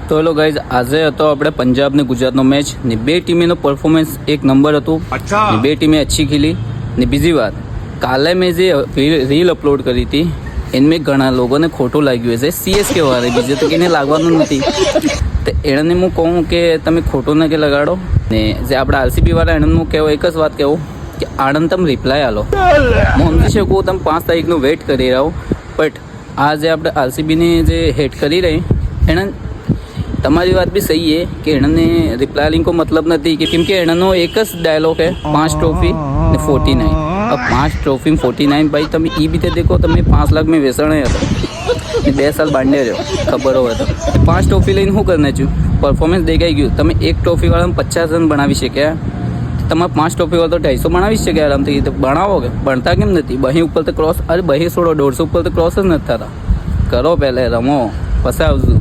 તો hello guys, આજે હતો આપણે પંજાબ ને ગુજરાતનો મેચ ને બે ટીમેનો પરફોર્મન્સ એક નંબર હતું ને બે ટીમે અચ્છી ખેલી ને બીજી વાત, કાલે મેં જે રીલ અપલોડ કરી હતી એમાં ઘણા લોકોને ખોટું લાગ્યું હશે સીએસકે વાળે, બીજે તો એને લાગવાનું નથી. તો એને હું કહું કે તમે ખોટું ન કે લગાડો ને જે આપણે આરસીબી વાળા એને હું કહેવું એક જ વાત કહેવું કે આનંદ તમે રિપ્લાય આલો. હું સમજી શકું તમે 5 તારીખનું વેઇટ કરી રહ્યો, બટ આ જે આપણે આરસીબીની જે હેટ કરી રહી એને તમારી વાત બી સહી है कि એને રિપ્લાય લિંક કો મતલબ નથી કે કેમ કે એનો એક જ ડાયલોગ है 5 ટ્રોફી ને 49. अब 5 ट्रॉफी में 49 भाई તમે એ બી દેખો, તમે 5 લાખ में વેચાણ હતો ને 2 સાલ બાંધે રહ્યો, ખબર હોય તો 5 ટ્રોફી લઈને શું કરને છું, પરફોર્મન્સ દેખાઈ ગયું. તમે એક ટ્રોફી વાળામાં 50 રન બનાવી શક્યા, તમારે 5 ટ્રોફી વાળા તો 250 બનાવી શક્યા આરામથી. તો બનાવોગે, બનતા કેમ નથી? બહી ઉપર તો ક્રોસ, અરે બહી છોડો 150 ઉપર તો ક્રોસ જ નથી થતા. કરો પહેલે રમો, પછી આવજો.